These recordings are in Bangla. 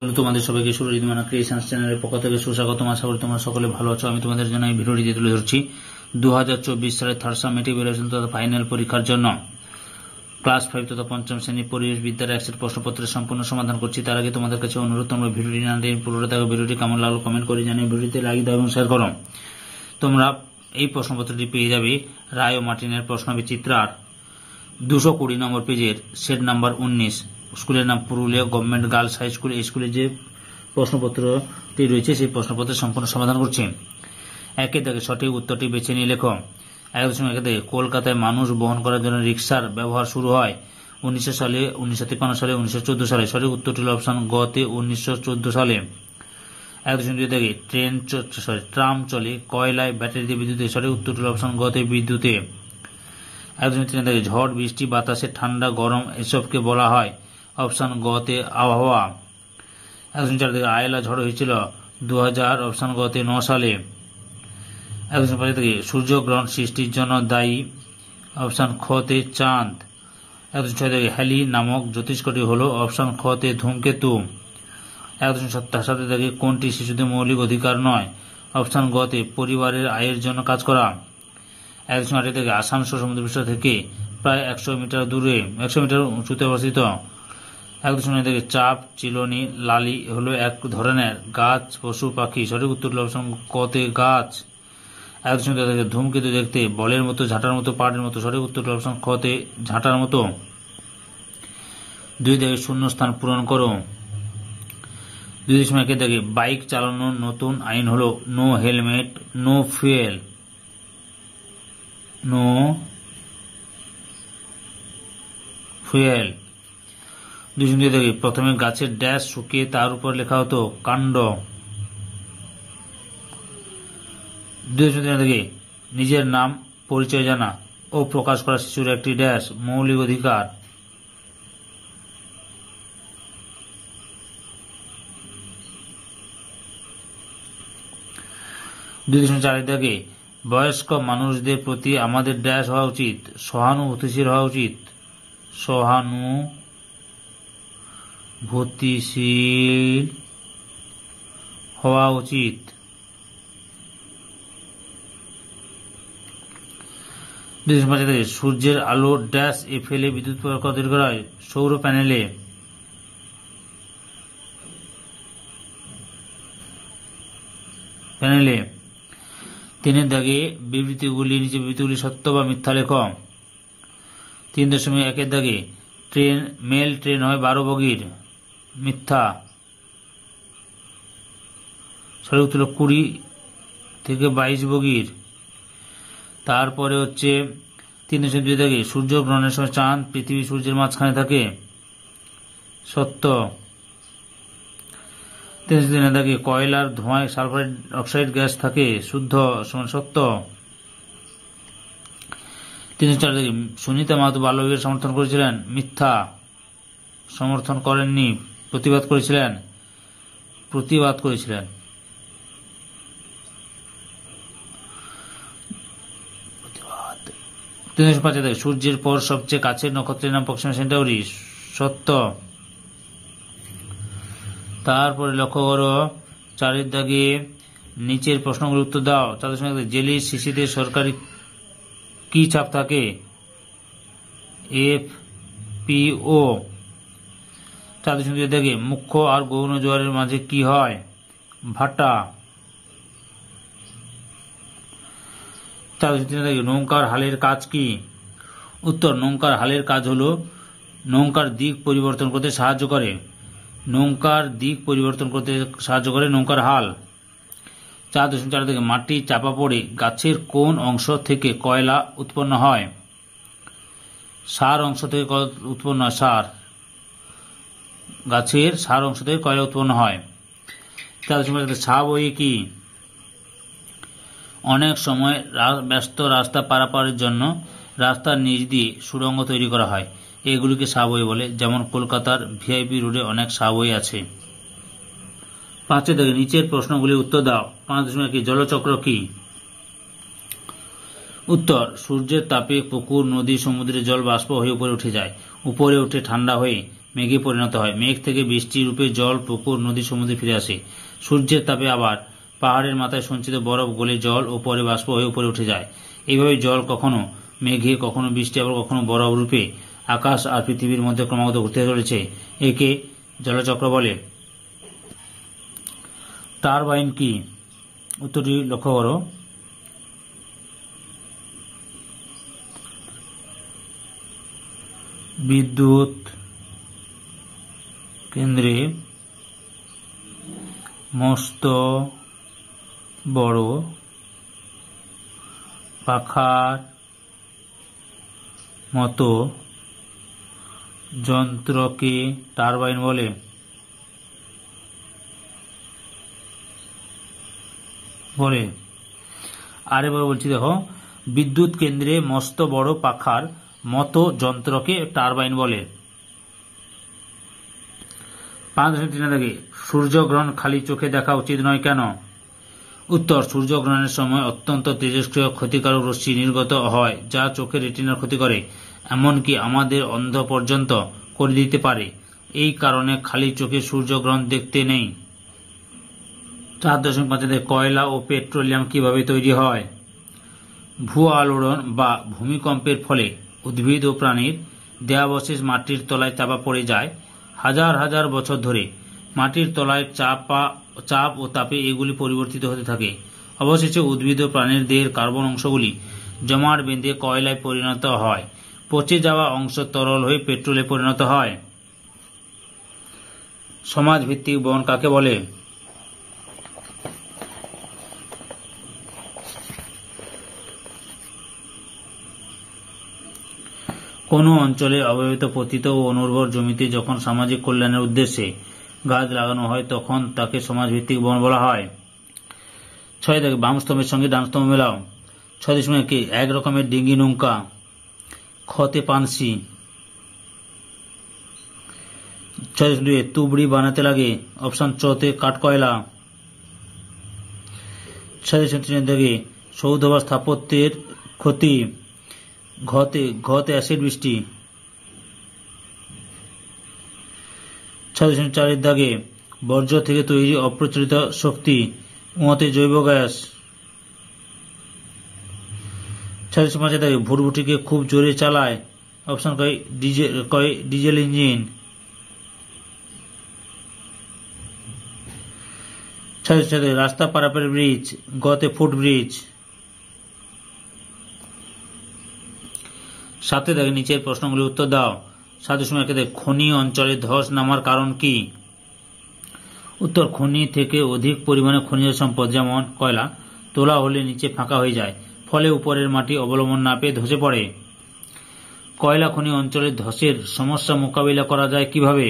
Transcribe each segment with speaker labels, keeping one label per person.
Speaker 1: তোমাদের সবাইকে সুরজিৎ মানা ক্রিয়েশনস চ্যানেলের পক্ষ থেকে সুস্বাগতম। আশা করি তোমরা সকলে ভালো আছো। আমি তোমাদের জন্য এই ভিডিওটি তুলে ধরছি 2024 সালের থার্ড সামেটিভ ইভ্যালুয়েশন তথা ফাইনাল পরীক্ষার জন্য ক্লাস 5 তথা পঞ্চম শ্রেণী পরিবেশ বিদ্যার একসেট প্রশ্নপত্রের সম্পূর্ণ সমাধান করছি। তার আগে তোমাদের কাছে অনুরোধ, তোমরা ভিডিওটি না দিয়ে পুরোটা দেখো। ভিডিওটি কেমন লাগলো কমেন্ট করে জানিয়ে ভিডিওতে লাইক দাও এবং শেয়ার করো। তোমরা এই প্রশ্নপত্রটি পেয়ে যাবে রায় ও মার্টিনের প্রশ্ন বিচিত্রার 220 নম্বর পেজের সেট নাম্বার 19। স্কুলের নাম Purulia government girls high school. এই স্কুলে যে প্রশ্নপত্রটি রয়েছে সেই প্রশ্নপত্রের সম্পূর্ণ সমাধান করছে। একে দেখে সঠিক উত্তরটি বেছে নিয়ে লেখো। 1.1 দেখে কলকাতায় মানুষ বহন করার জন্য রিক্সার ব্যবহার শুরু হয় 1900 সালে, 1953 সালে, 1914 সালে। সঠিক উত্তরটি হল অপশন গ তে 1914 সালে। 1.2 দেখে ট্রাম চলে কয়লায়, ব্যাটারি দিয়ে, বিদ্যুতে। সঠিক উত্তরটি হল অপশন গ তে বিদ্যুতে। 1.3 দেখে ঝড়, বৃষ্টি, বাতাসে, ঠান্ডা, গরম এসবকে বলা হয় অপশন গ তে আবহাওয়া। 1.4 থেকে আয়লা ঝড় হয়েছিল 2000 অপশন গ তে 9 সালে। 1.5 থেকে সূর্যগ্রহণ সৃষ্টির জন্য দায়ী অপশন খ তে চাঁদ। 1.6 থেকে হ্যালি নামক জ্যোতিষ্কটি হল অপশন খ তে ধূমকেতু। 1.7 থেকে কোনটি শিশুদের মৌলিক অধিকার নয় অপশন গ তে পরিবারের আয়ের জন্য কাজ করা। 1.8 থেকে আসানসোল সমুদ্রপৃষ্ঠ থেকে প্রায় 100 মিটার উঁচুতে অবস্থিত। 1.0 থেকে চাপ, চিলনি, লালি হলো এক ধরনের গাছ, পশু, পাখি। সঠিক উত্তর হল অপশন ক তে গাছ। 1.0 থেকে ধূমকেতু দেখতে বলের মতো, ঝাঁটার মতো, পাহাড়ের মতো। সঠিক উত্তর হল অপশন খ তে ঝাঁটার মতো। 2 থেকে শূন্য স্থান পূরণ করো। 2.1 থেকে বাইক চালানোর নতুন আইন হলো no helmet, no fuel. No fuel. 2.2 থেকে প্রথমে গাছের ড্যাশ শুকিয়ে তার উপর লেখা হতো কাণ্ড। 2.3 থেকে নিজের নাম পরিচয় জানা ও প্রকাশ করা শিশুর একটি ড্যাশ মৌলিক অধিকার। 2.4 থেকে বয়স্ক মানুষদের প্রতি আমাদের ড্যাশ হওয়া উচিত সহানুভূতিশীল হওয়া উচিত। সহানুভূতিশীল হওয়া উচিত। 2.5 থেকে সূর্যের আলো ড্যাশ এ ফেলে বিদ্যুৎ প্রবাহ তৈরি করা হয় সৌর প্যানেলে। 3 দাগে বিবৃতিগুলি সত্য বা মিথ্যা লেখ। 3.1 দাগে মেল ট্রেন হয় 12 বগির, মিথ্যা। সঠিক উত্তর 20 থেকে 22 বগির। তারপরে হচ্ছে 3.2 দাগে সূর্যগ্রহণের সময় চাঁদ পৃথিবী সূর্যের মাঝখানে থাকে, সত্য। 3.3 দাগে কয়লার ধোঁয়ায় সালফার অক্সাইড গ্যাস থাকে, শুদ্ধ সত্য। 3.4 দাগে সুনিতা মাহাতো বাল্যবিবাহের সমর্থন করেছিলেন, মিথ্যা। সমর্থন করেননি, প্রতিবাদ করেছিলেন। 3.5 দাগে সূর্যের পর সবচেয়ে কাছের নক্ষত্রের নাম প্রক্সিমা সেন্টাউরি, সত্য। তারপরে লক্ষ্য করো 4 দাগে নিচের প্রশ্নগুলোর উত্তর দাও। 4.1 জেলির শিশিতে সরকারি কি চাপ থাকে, FPO। 4.2 দাগে মুখ্য আর গৌণ জোয়ারের মাঝে কি হয়, ভাটা। 4.3 দাগে নৌকার হালের কাজ কি, উত্তর নৌকার হালের কাজ হলো নৌকার দিক পরিবর্তন করতে সাহায্য করে। নৌকার হাল। 4.4 থেকে মাটি চাপা পড়ে গাছের কোন অংশ থেকে কয়লা উৎপন্ন হয়, সার অংশ থেকে উৎপন্ন হয়, সার। গাছের সার অংশ থেকে কয়লা উৎপন্ন হয়। 4.5 থেকে ছা বই কি, অনেক সময় ব্যস্ত রাস্তা পারাপারের জন্য রাস্তার নিচ দিয়ে সুড়ঙ্গ তৈরি করা হয়, এগুলিকে সাবওয়ে বলে। যেমন কলকাতার VIP রোডে অনেক সাবওয়ে আছে। 5 থেকে নিচের প্রশ্নগুলির উত্তর দাও। 5.1 জলচক্র কি, উত্তর সূর্যের তাপে পুকুর, নদী, সমুদ্রের জল বাষ্প হয়ে উপরে উঠে যায়, উপরে উঠে ঠান্ডা হয়ে মেঘে পরিণত হয়। মেঘ থেকে বৃষ্টি রূপে জল পুকুর নদী সমুদ্রে ফিরে আসে। সূর্যের তাপে আবার পাহাড়ের মাথায় সঞ্চিত বরফ গলে জল ও পরে বাষ্প হয়ে উপরে উঠে যায়। এইভাবে জল কখনো মেঘে, কখনো বৃষ্টি, আবার কখনো বরফ রূপে আকাশ আর পৃথিবীর মধ্যে ক্রমাগত ঘুরতে চলেছে। একে জলচক্র বলে। টারবাইন কি? উত্তরটি লক্ষ্য করো। বিদ্যুৎ কেন্দ্রে মস্ত বড় পাখার মতো যন্ত্রকে টারবাইন বলে। আরেকবার বলছি, দেখো, বিদ্যুৎ কেন্দ্রে মস্ত বড় পাখার মতো যন্ত্রকে টারবাইন বলে। 5.3 থেকে সূর্যগ্রহণ খালি চোখে দেখা উচিত নয় কেন? উত্তর, সূর্যগ্রহণের সময় অত্যন্ত তেজস্ক্রিয় ক্ষতিকারক রশ্মি নির্গত হয় যা চোখের রেটিনার ক্ষতি করে, এমনকি আমাদের অন্ধ পর্যন্ত করে দিতে পারে। এই কারণে খালি চোখে সূর্যগ্রহণ দেখতে নেই। 4.5 কয়লা ও পেট্রোলিয়াম কিভাবে তৈরি হয়? ভূ আলোড়ন বা ভূমিকম্পের ফলে উদ্ভিদ ও প্রাণীর দেহাবশেষ মাটির তলায় চাপা পড়ে যায়। হাজার হাজার বছর ধরে মাটির তলায় চাপ ও তাপে এগুলি পরিবর্তিত হতে থাকে। অবশেষে উদ্ভিদ ও প্রাণীর দেহের কার্বন অংশগুলি জমাট বেঁধে কয়লায় পরিণত হয়। পচে যাওয়া অংশ তরল হয়ে পেট্রোলে পরিণত হয়। সমাজভিত্তিক বন কাকে বলে? কোনো অঞ্চলে অব্যবহৃত পতিত ও অনুর্বর জমিতে যখন সামাজিক কল্যাণের উদ্দেশ্যে গাছ লাগানো হয় তখন তাকে সমাজভিত্তিক বন বলা হয়। 6 থেকে বাম স্তম্ভের সঙ্গে ডান স্তম্ভ মেলাও। 6.1 এক রকমের ডিঙ্গি নৌকা। খতে পানসি। 6.2 তুবড়ি বানাতে লাগে। অপশন চতে কাঠকয়লা। 6.3 থেকে সৌধ বা স্থাপত্যের ক্ষতি। ঘতে অ্যাসিড বৃষ্টি। 6.4 দাগে বর্জ্য থেকে তৈরি অপ্রচলিত শক্তি। উঁতে জৈব গ্যাস। 6.5 দাগে ভুটভুটিকে খুব জোরে চালায়। Option diesel engine. 6.6 রাস্তা পারাপার ব্রিজ। গতে ফুট ব্রিজ। 7 দাগে নিচের প্রশ্নগুলি উত্তর দাও। 7.1 খনি অঞ্চলে ধস নামার কারণ কি? উত্তর, খনি থেকে অধিক পরিমাণে খনিজ সম্পদ যেমন কয়লা তোলা হলে নিচে ফাঁকা হয়ে যায়, ফলে উপরের মাটি অবলম্বন না পেয়ে ধসে পড়ে। কয়লা খনি অঞ্চলে ধসের সমস্যা মোকাবিলা করা যায় কিভাবে?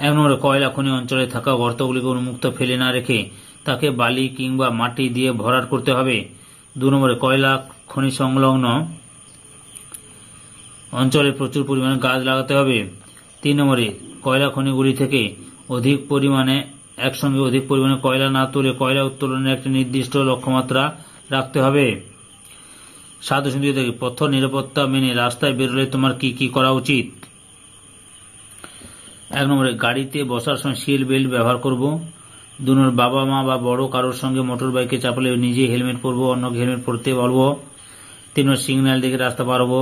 Speaker 1: 1 নম্বরে কয়লা খনি অঞ্চলে থাকা গর্তগুলিকে উন্মুক্ত ফেলে না রেখে তাকে বালি কিংবা মাটি দিয়ে ভরাট করতে হবে। 2 নম্বরে কয়লা খনি সংলগ্ন অঞ্চলে প্রচুর পরিমাণে গাছ লাগাতে হবে। 3 নম্বরে কয়লা খনিগুলি থেকে একসঙ্গে অধিক পরিমাণে কয়লা না তুলে কয়লা উত্তোলনের একটি নির্দিষ্ট লক্ষ্যমাত্রা রাখতে হবে। 7.2 থেকে পথ নিরাপত্তা মেনে রাস্তায় বেরোলে তোমার কি কি করা উচিত? 1 নম্বরে গাড়িতে বসার সময় সিট বেল্ট ব্যবহার করব। 2 নম্বরে বাবা মা বা বড় কারোর সঙ্গে মোটর বাইকে চাপলে নিজে হেলমেট পরবো, অন্যকে হেলমেট পরতে বলবো। 3 নম্বরে সিগন্যাল দেখে রাস্তা পার হবো।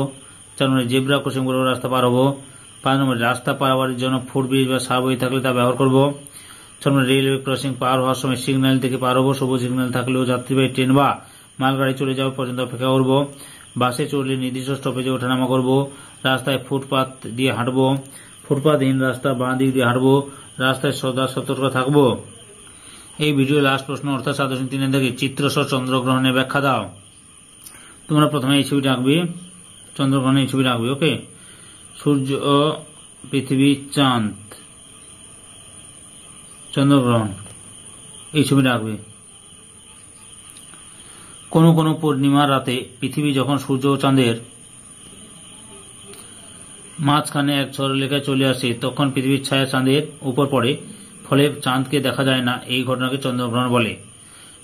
Speaker 1: 4 নম্বরে জেব্রা ক্রসিং করে রাস্তা পার হবো। 5 নম্বরে রাস্তা পারাবারের জন্য ফুটব্রিজ বা সাবওয়ে থাকলে তা ব্যবহার করব। 6 নম্বরে রেলওয়ে ক্রসিং পার হওয়ার সময় সিগন্যাল থেকে পার হবো। সবুজ সিগন্যাল থাকলেও যাত্রীবাহী ট্রেন বা মালগাড়ি চলে যাওয়া পর্যন্ত অপেক্ষা করব। বাসে চড়লে নির্দিষ্ট স্টপেজে ওঠানামা করব। রাস্তায় ফুটপাত দিয়ে হাঁটবো। ফুটপাতহীন রাস্তা বাঁ দিক দিয়ে হাঁটবো। রাস্তায় সদা সতর্ক থাকবো। এই ভিডিও লাস্ট প্রশ্ন অর্থাৎ 7.3 থেকে চিত্রসহ চন্দ্রগ্রহণের ব্যাখ্যা দাও। তোমরা প্রথমে এই ছবিটা আঁকবে, চন্দ্রগ্রহণের এই ছবিটা আঁকবে। ওকে, সূর্য, পৃথিবী, চাঁদ, চন্দ্রগ্রহণ, এই ছবিটা আঁকবে। কোন কোন পূর্ণিমার রাতে পৃথিবী যখন সূর্য ও চাঁদের মাঝখানে এক সরলরেখায় চলে আসে তখন পৃথিবীর ছায়া চাঁদের উপর পড়ে, ফলে চাঁদকে দেখা যায় না। এই ঘটনাকে চন্দ্রগ্রহণ বলে।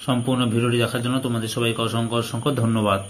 Speaker 1: সম্পূর্ণ ভিডিওটি দেখার জন্য তোমাদের সবাইকে অসংখ্য অসংখ্য ধন্যবাদ।